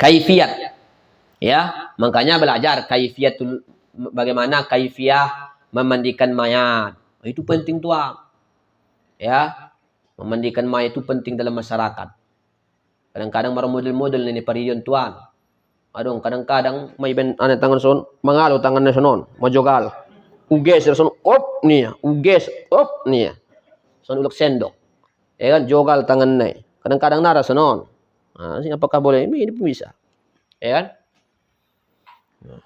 Kaifiat. Ya, makanya belajar kaifiatul, bagaimana kaifiah memandikan mayat. Itu penting tuan. Ya, memandikan mayat itu penting dalam masyarakat. Kadang-kadang baru model-model ini pariyon tuan. Aduh, kadang-kadang may ben ane tangan son, mangalo tangan na sonon, majogal. Uges son, op niya, uges, op niya. Son ulok sendok. Ya kan, jogal tangan na. Kadang-kadang nara sonon. Apakah boleh? Ini bisa. Ya kan?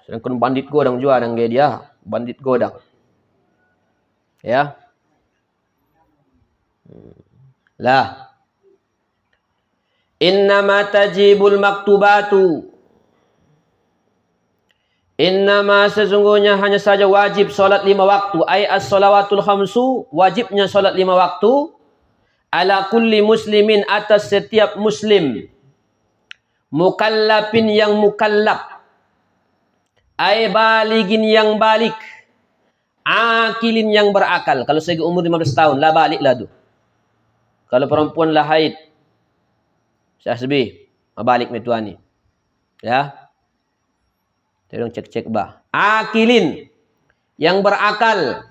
Sedangkan bandit godang juga dengan dia, bandit godang. Ya. Lah. Innama tajibul maktubatu. Innama sesungguhnya hanya saja wajib salat 5 waktu. Ay as-salawatul khamsu, wajibnya salat 5 waktu. Ala kulli muslimin, atas setiap muslim. Mukallafin yang mukallaf. Ay baligin yang balik. Akilin yang berakal. Kalau saya umur 15 tahun, lah balik lah tu. Kalau perempuan lah haid. Sahbi, balik metuani. Ya. Tolong cek-cek bah. Akilin yang berakal.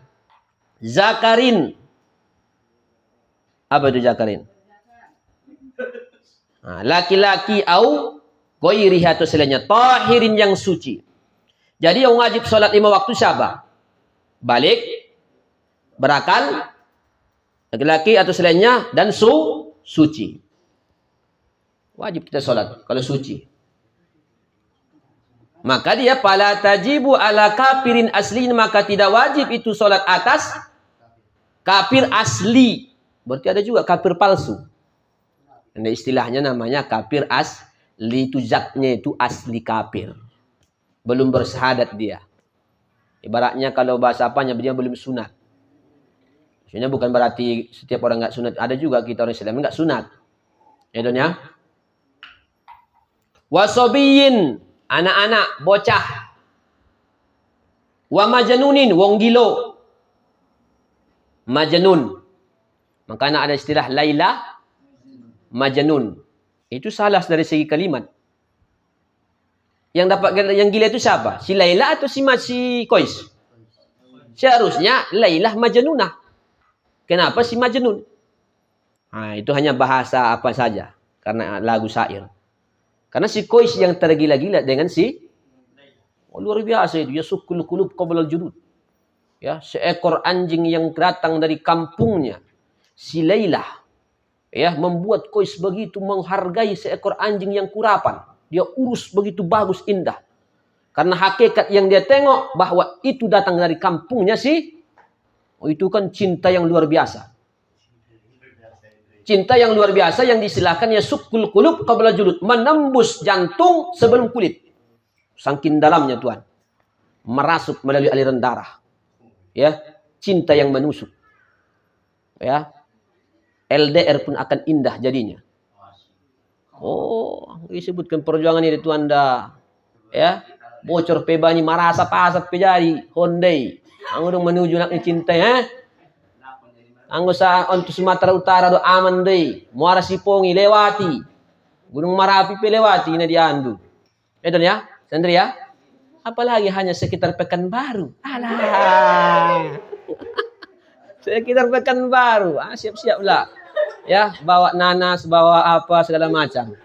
Zakarin. Apa itu zakarin? Laki-laki au ghairihi atau selainnya. Tahirin yang suci. Jadi yang wajib sholat 5 waktu siapa? Balik, berakal, laki-laki atau selainnya, dan suci. Wajib kita sholat kalau suci. Maka dia pala tajibu ala kafirin aslin, maka tidak wajib itu sholat atas kafir asli. Berarti ada juga kafir palsu. Ada istilahnya namanya kafir asli, itu zatnya itu asli kafir. Belum bersyahadat dia. Ibaratnya kalau bahasa apanya, dia belum sunat. Maksudnya bukan berarti setiap orang enggak sunat. Ada juga kita orang Islam enggak sunat. Ya dunia. Wasobiyin, anak-anak, bocah. Wa majanunin, wong gilo. Majanun. Makanya ada istilah Laila Majanun. Itu salah dari segi kalimat. Yang dapat yang gila itu siapa? Si Laila atau si Kois? Seharusnya Lailah Majnunah. Kenapa si Majnun? Itu hanya bahasa apa saja. Karena lagu syair. Karena si Kois yang tergila-gila dengan si luar biasa itu. Ya sukul kulub qablal judud. Ya, seekor anjing yang datang dari kampungnya. Si Lailah. Ya, membuat Kois begitu menghargai seekor anjing yang kurapan. Dia urus begitu bagus, indah. Karena hakikat yang dia tengok bahwa itu datang dari kampungnya sih. Itu kan cinta yang luar biasa. Cinta yang luar biasa yang disilahkan ya sukul kulub qabla julud. Menembus jantung sebelum kulit. Saking dalamnya Tuhan. Merasuk melalui aliran darah. Ya, cinta yang menusuk. Ya. LDR pun akan indah jadinya. Oh, disebutkan perjuangan ini itu Anda. Ya, bocor pebani marasa pasat pejari Hondai. Anggo menuju nak cinta ya. Anggo sa untuk Sumatera Utara do aman deh. Muara Sipongi lewati. Gunung Marapi lewati ini diandu. Itu ya, Sandri ya. Apalagi hanya sekitar Pekanbaru. Alah. Sekitar Pekanbaru. Siap-siap lah. Ya, bawa nanas, bawa apa segala macam.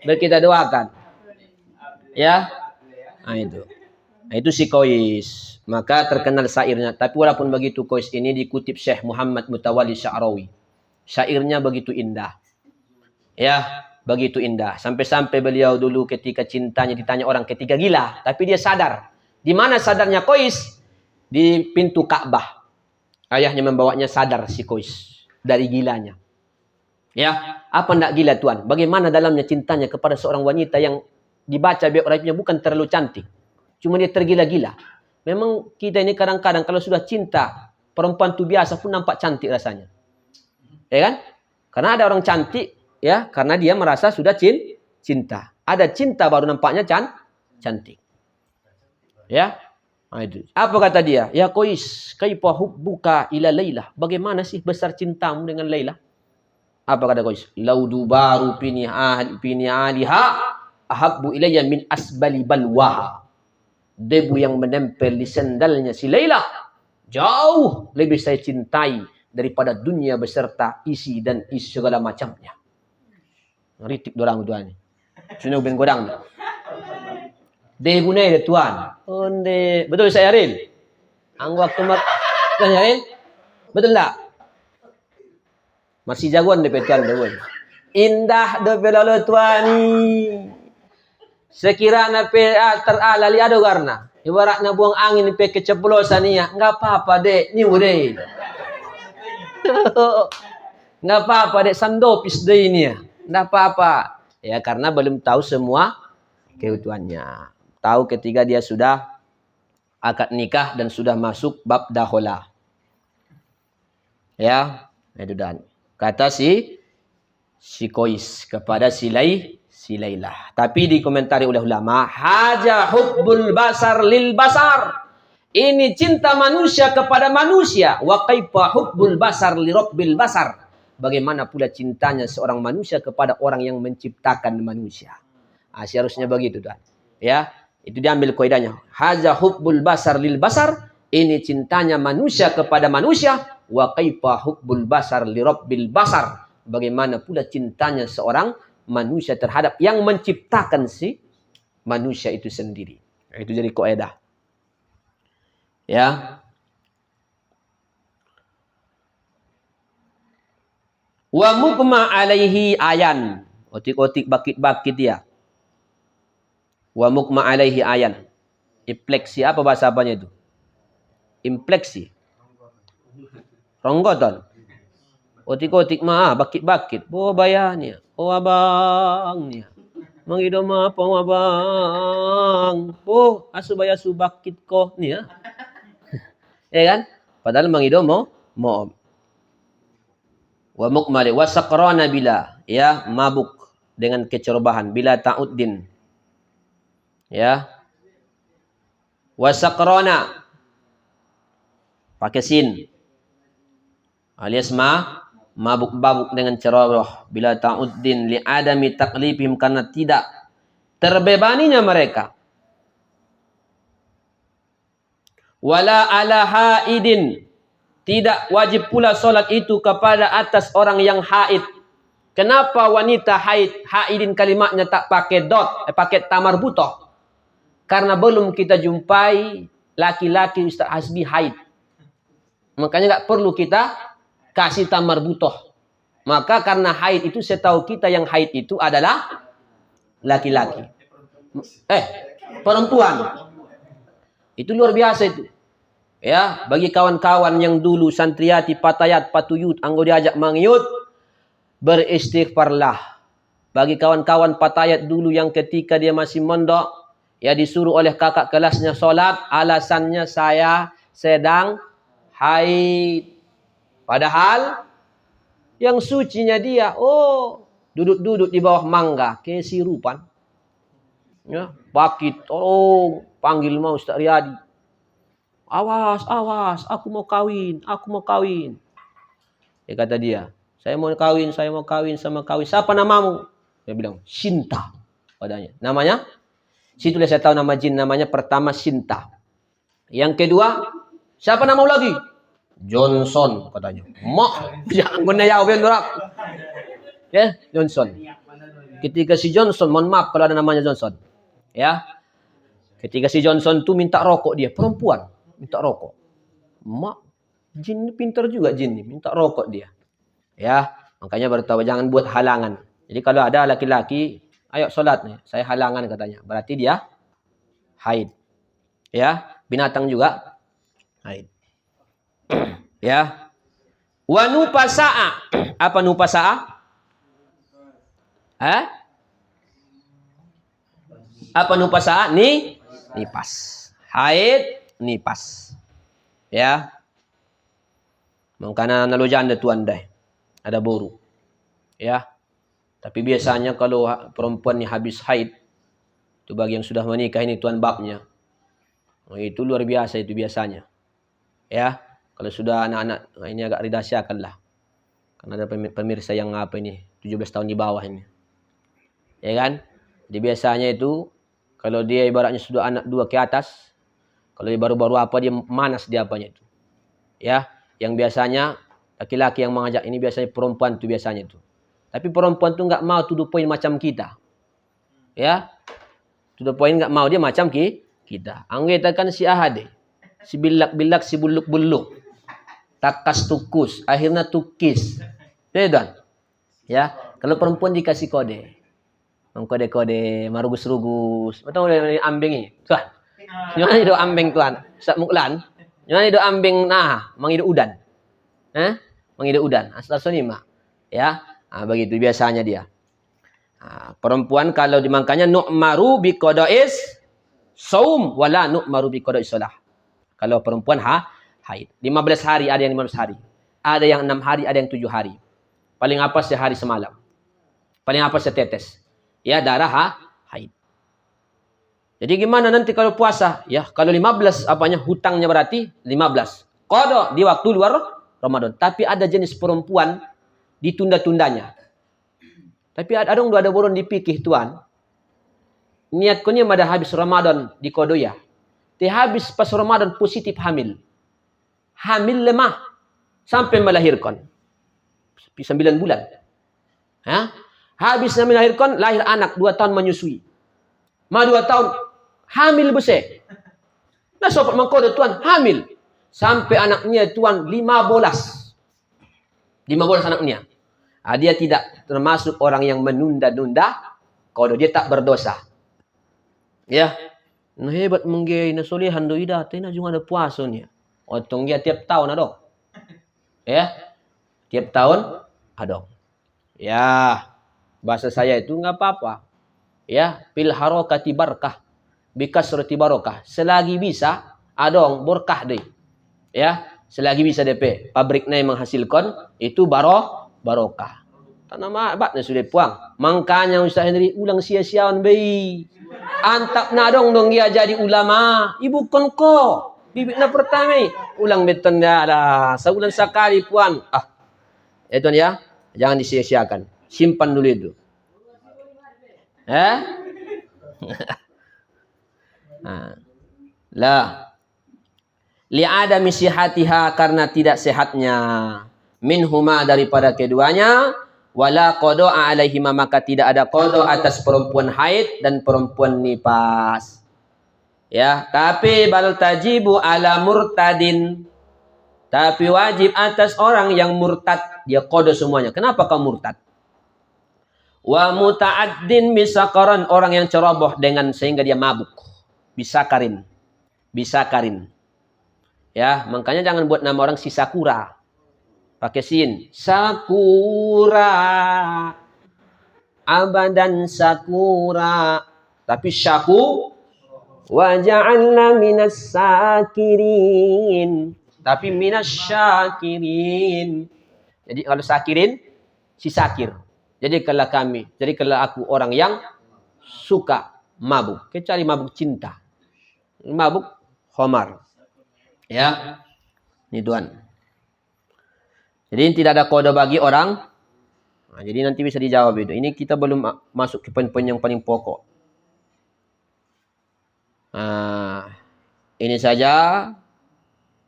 Biar kita doakan. Ya. Itu. Itu si Kois. Maka terkenal syairnya. Tapi walaupun begitu Kois ini dikutip Syekh Muhammad Mutawalli Sya'rawi. Syairnya begitu indah. Ya, begitu indah. Sampai-sampai beliau dulu ketika cintanya ditanya orang ketika gila. Tapi dia sadar. Di mana sadarnya Kois? Di pintu Ka'bah. Ayahnya membawanya sadar si Kois. Dari gilanya. Ya, apa ndak gila Tuhan? Bagaimana dalamnya cintanya kepada seorang wanita yang dibaca biografinya bukan terlalu cantik. Cuma dia tergila-gila. Memang kita ini kadang-kadang kalau sudah cinta, perempuan itu biasa pun nampak cantik rasanya. Ya kan? Karena ada orang cantik, ya, karena dia merasa sudah cinta. Ada cinta baru nampaknya cantik. Ya. Itu. Apa kata dia? Ya Kois, kaifa hubbuka ila Lailah? Bagaimana sih besar cintamu dengan Lailah? Apa kata Kois? Laudu baru pini aliha ahabbu ilayya min asbali balwaha. Debu yang menempel di sendalnya si Laila jauh lebih saya cintai daripada dunia beserta isi dan isi segala macamnya. Ngeritik dorang tuan. Sunu ben godang. Debu ne tuan. Onde betul saya Aril. Ang waktu tuan Aril. Betul tak? Masih jagoan de tuan de. Indah de belalo tuan. Sekiranya teralali ado karena ibaratnya buang angin pe keceplosan ya, enggak apa-apa dek, ni deh. Enggak apa-apa dek, sandopis deh ini ya. Enggak apa-apa. Ya karena belum tahu semua keutuhannya. Tahu ketika dia sudah akad nikah dan sudah masuk bab dahola. Ya, itu dan kata si Kois kepada si Lailah. Tapi dikomentari oleh ulama, haja hubbul basar lil basar. Ini cinta manusia kepada manusia. Wa kaifa hubbul basar li rabbil basar. Bagaimana pula cintanya seorang manusia kepada orang yang menciptakan manusia. Seharusnya begitu tuan. Ya, itu diambil kaidahnya. Haja hubbul basar lil basar. Ini cintanya manusia kepada manusia. Wa kaifa hubbul basar li rabbil basar. Bagaimana pula cintanya seorang manusia terhadap yang menciptakan si manusia itu sendiri. Itu jadi kaidah. Ya. Wa mukma alaihi ayan. Otik-otik bakit-bakit dia. Wa mukma alaihi ayan. Impleksi apa bahasa apanya itu? Impleksi. Ronggoton. Otik-otik mah bakit-bakit. Oh bayarnya. Oh abangnya. Mangidom apa abang. Oh asubaya subakit ko ni ya. Ya kan? Padahal mangidom mo. Wa mukmali wa saqrana bila ya mabuk dengan kecerobohan bila ta'uddin. Ya. Wa saqrana pakai sin. Alias mabuk-babuk dengan ceroboh bila ta'uddin li adami taklifihim karena tidak terbebaninya mereka. Wala ala haidin, tidak wajib pula solat itu kepada atas orang yang haid. Kenapa wanita haidin kalimatnya tak pakai dot, pakai tamar butoh? Karena belum kita jumpai laki-laki Ustaz Hasbi haid. Makanya nggak perlu kita kasih tamar butoh. Maka karena haid itu setahu kita yang haid itu adalah laki-laki. Perempuan. Itu luar biasa itu. Ya, bagi kawan-kawan yang dulu santriati, patayat, patuyut, anggo diajak mangyut, beristighfarlah. Bagi kawan-kawan patayat dulu yang ketika dia masih mondok, ya disuruh oleh kakak kelasnya sholat, alasannya saya sedang haid. Padahal yang sucinya dia, duduk-duduk di bawah mangga, kesirupan. Ya, bakit, tolong panggil mau Ustaz Riyadi. Awas, aku mau kawin. Ya kata dia, saya mau kawin sama kawin. Siapa namamu? Dia bilang, Sinta. Padanya. Namanya? Situlah saya tahu nama jin. Namanya pertama Sinta. Yang kedua, siapa namamu lagi? Johnson katanya. Jangan guna jawab yang dorang. Ya, Johnson. Ketika si Johnson, mohon maaf kalau ada namanya Johnson. Ya. Ketika si Johnson tuh minta rokok dia, perempuan. Minta rokok. Jin pintar juga jin nih, minta rokok dia. Ya, makanya bertahu jangan buat halangan. Jadi kalau ada laki-laki, ayo sholat nih, saya halangan katanya. Berarti dia haid. Ya, binatang juga haid. Ya. Wa nupasa'a. Apa nupasa'a? Apa nupasa'a? Nipas. Haid. Nipas. Ya. Makanya nalojan ada tuan dah. Ada boru. Ya. Tapi biasanya kalau perempuan ni habis haid, itu bagi yang sudah menikah ini tuan babnya. Itu luar biasa itu biasanya. Ya. Kalau sudah anak-anak, ini agak ridasyakan lah. Karena ada pemirsa yang 17 tahun di bawah ini. Ya kan? Jadi biasanya itu kalau dia ibaratnya sudah anak 2 ke atas, kalau dia baru-baru apa dia manas dia apanya itu. Ya, yang biasanya laki-laki yang mengajak ini biasanya perempuan tuh biasanya itu. Tapi perempuan tuh nggak mau to the point macam kita. Ya, to the point nggak mau dia macam kita. Anggota kan si ahade, si bilak-bilak, si buluk-buluk, takas tukus, akhirnya tukis. Betul. Ya, kalau perempuan dikasih kode, mengkode-kode, marugus-rugus. Betul ambing ini, tuan. Nyonya itu ambing tuan, sak muklan. Nyonya itu ambing nah, mangidu udan. Mangidu udan, asal sonima. Ya, begitu biasanya dia. Perempuan kalau dimangkanya nu'maru bi qada'is saum wala nu'maru bi qada'is shalah. Kalau perempuan haid, 15 hari ada yang 15 hari. Ada yang 6 hari, ada yang 7 hari. Paling apa sehari semalam. Paling apa setetes. Ya, darah haid. Jadi gimana nanti kalau puasa? Ya, kalau 15 apanya hutangnya berarti 15. Qada di waktu luar Ramadan. Tapi ada jenis perempuan ditunda-tundanya. Tapi ada boron dipikir tuan. Niatnya pada habis Ramadan di kodoya. Habis pas Ramadan positif hamil. Hamil lemah sampai melahirkan. 9 bulan. Ya? Habis melahirkan, lahir anak 2 tahun menyusui. 2 tahun hamil besar. Nah sobat mengkode tuan hamil. Sampai anaknya tuan 15 anaknya. Dia tidak termasuk orang yang menunda-nunda kode. Dia tak berdosa. Ya. Nah hebat menggay na solehan do ida. Tena juga ada puasanya. Otong dia tiap tahun ada. Ya. Tiap tahun ada. Ya. Bahasa saya itu enggak apa-apa. Ya, fil harokati barkah. Bikasrati barokah. Selagi bisa adong berkah deh. Ya, selagi bisa DP. Pabriknya yang menghasilkan itu barokah. Tanah mabatnya sudah puang. Makanya Ustaz Henry ulang sia-siawan bayi. Antap nadong dong dia jadi ulama. Ibu konko. Bibitnya pertama. Ulang beton dah lah. Sebulan sekali puan. Ya tuan ya. Jangan disia-siakan. Simpan dulu itu. Lah. Li'adami sihatiha karena tidak sehatnya. Minhuma daripada keduanya. Wala qada'a alaihima maka tidak ada qada atas perempuan haid dan perempuan nifas. Ya, tapi bal tajibu ala murtadin. Tapi wajib atas orang yang murtad. Dia qada semuanya. Kenapa kau murtad? Wa muta'addin bisakaran. Orang yang ceroboh dengan sehingga dia mabuk. Bisakarin. Ya, makanya jangan buat nama orang si Sakura. Pakai sin. Sakura. Abadan Sakura. Tapi syaku. Wa ja'alna minas sakirin. Tapi minas syakirin. Jadi kalau sakirin, si sakir. Jadi kalau aku orang yang suka mabuk. Kecuali mabuk cinta. Mabuk khomar. Ya. Ini tuan. Jadi tidak ada kode bagi orang. Nah, jadi nanti bisa dijawab itu. Ini kita belum masuk ke poin-poin yang paling pokok. Ini saja.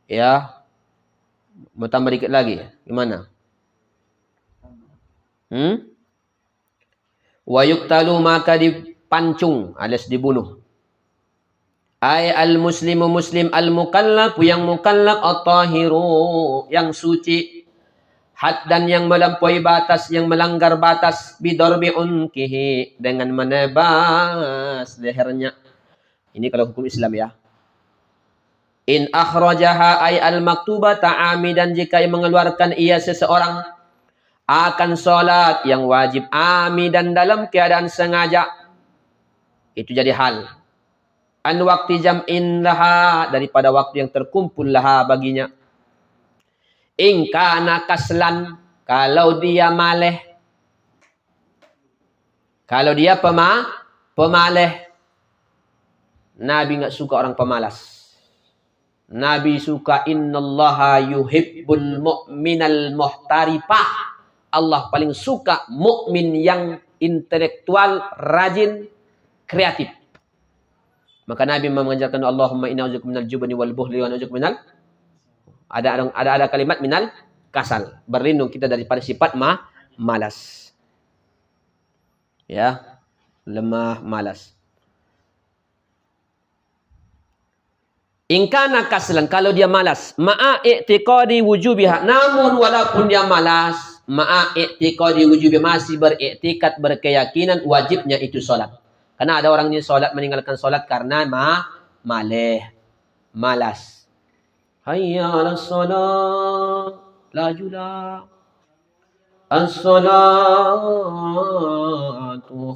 Ya. Mau tambah dikit lagi. Gimana? Wa yuktalu maka dipancung alias dibunuh. Ay al-muslimu muslim al-mukallaf yang mukallaf at-tahiru yang suci. Haddan yang melampaui batas, yang melanggar batas. Bidarbi unkihi dengan menebas lehernya. Ini kalau hukum Islam ya. In akhrajaha ay al-maktuba ta'amidan jika yang mengeluarkan ia seseorang akan sholat yang wajib amidan dalam keadaan sengaja. Itu jadi hal. An waktu jam'in laha daripada waktu yang terkumpul laha baginya. In kana kaslan kalau dia maleh. Kalau dia pemaleh. Nabi enggak suka orang pemalas. Nabi suka innallaha yuhibbul mu'minal muhtarifah. Allah paling suka mukmin yang intelektual, rajin, kreatif. Maka Nabi mengajarkan Allahumma inna a'udzubika minal jubni wal bukhli wa na'udzubika minal ada kalimat minal kasal. Berlindung kita daripada sifat malas. Ya, lemah, malas. In kana kaslan, kalau dia malas, ma'a i'tiqadi wujubiha, namun walaupun dia malas, ma'a i'tiqadi wujubiha, masih beriktikad, berkeyakinan wajibnya itu solat. Karena ada orang yang solat meninggalkan solat karena malas. Hayya 'alas shalah, laju lah. As-salatu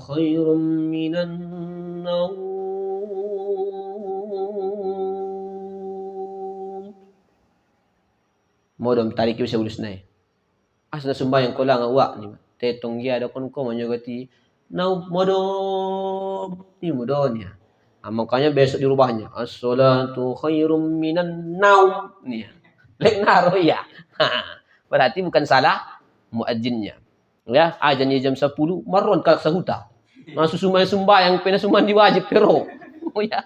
khairum minan naum. Modom tarik saya ulus naik. Asna sembahyang ko lang awak ni. Tetong dia ada kon ko manyogati. Now modom ni modonya. Makanya besok dirubahnya. As-salatu khairum minan naum. Ni. Lek naro ya. Berarti bukan salah muadzinnya. Ya, ajan jam 10 maron kal sahuta. Masuk sembahyang pena sumandi wajib pero. Oh ya.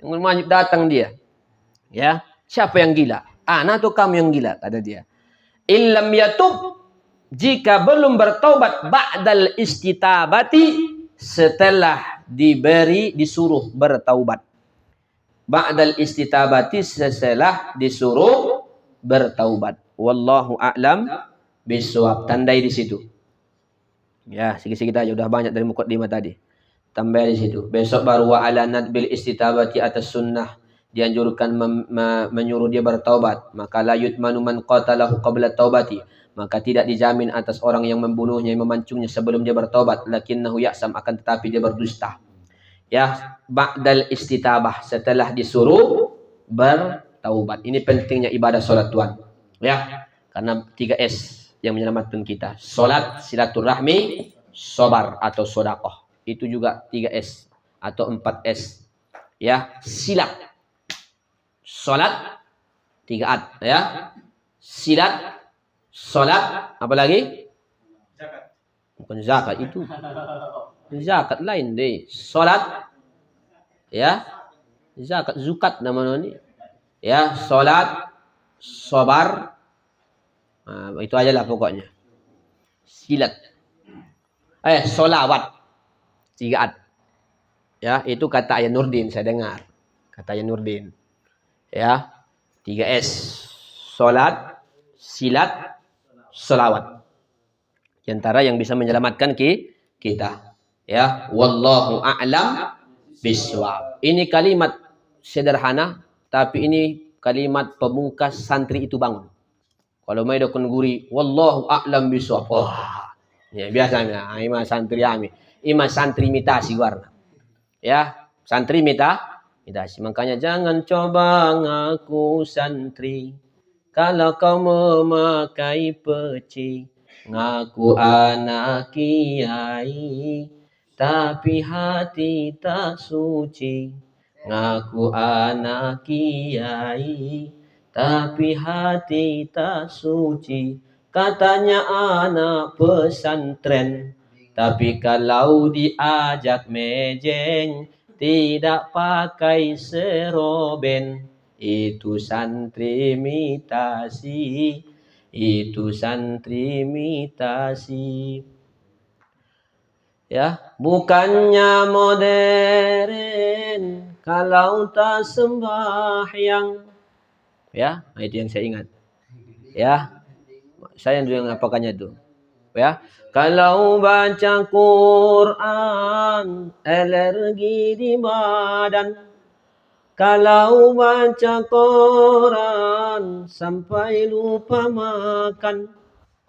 Yang wajib datang dia. Ya, siapa yang gila? Ana atau kamu yang gila? Kata dia. Illam yatub, jika belum bertaubat ba'dal istitabati, setelah disuruh bertaubat. Ba'dal istitabati, setelah disuruh bertaubat. Wallahu a'lam bishawab. Tandai di situ. Ya, sikit-sikit aja, udah banyak dari muqaddimah tadi. Tambah di situ. Besok baru wa ala nadbil istitabati atas sunnah. Dianjurkan menyuruh dia bertaubat. Maka la yutmanu man qatalahu qabla taubati. Maka tidak dijamin atas orang yang membunuhnya, yang memancungnya sebelum dia bertaubat. Lakinnahu ya'sam, akan tetapi dia berdusta. Ya, ba'dal istitabah, setelah disuruh bertaubat. Ini pentingnya ibadah solat Tuhan. Ya, karena 3S yang menyelamatkan kita. Solat, silaturahmi, sobar atau sodakoh. Itu juga 3S atau 4S. Ya, silat. Solat, 3 ya. Silat, solat, apa lagi? Zakat. Bukan zakat itu. Zakat lain deh. Solat, ya. Zakat, zukat namanya ini. Ya, solat, sobar. Nah, itu aja lah pokoknya. Silat. Solawat. 3. Ya, itu kata Ayah Nurdin, saya dengar. Kata Ayah Nurdin. Ya, 3S. Solat, silat, solawat. Di antara yang bisa menyelamatkan kita. Ya, wallahu a'lam bishawab. Ini kalimat sederhana, tapi ini kalimat pemungkas santri itu bangun. Kalau mai dokon guri, wallahu a'lam bishawab. Oh, ya biasa ima santri kami. Ima santri imitasi warna. Ya, santri mitasi. Makanya jangan coba ngaku santri kalau kau memakai peci. Ngaku anak kiai tapi hati tak suci. Ngaku anak kiai tapi hati tak suci. Katanya anak pesantren, tapi kalau diajak mejeng tidak pakai seroben. Itu santri imitasi. Itu santri imitasi. Ya, bukannya modern kalau tak sembahyang. Ya, itu yang saya ingat. Ya, saya yang ngapakannya itu. Ya, kalau baca Quran alergi di badan. Kalau baca Quran sampai lupa makan.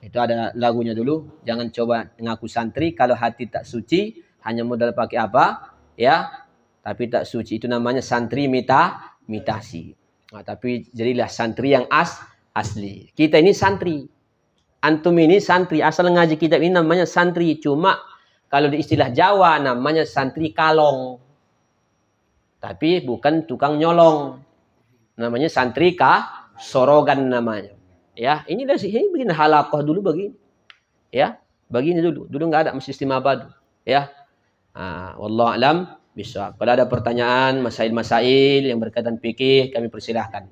Itu ada lagunya dulu. Jangan coba ngaku santri kalau hati tak suci, hanya modal pakai apa? Ya, tapi tak suci. Itu namanya santri imitasi. Nah, tapi jadilah santri yang asli. Kita ini santri. Antum ini santri, asal ngaji kitab ini namanya santri. Cuma kalau di istilah Jawa namanya santri kalong. Tapi bukan tukang nyolong. Namanya santri sorogan namanya. Ya, ini begini halakoh dulu begini. Ya, begini dulu. Dulu nggak ada masjid istimabad. Ya. Wallahu alam Bisa. Kalau ada pertanyaan, masail-masail yang berkaitan fikih, kami persilahkan.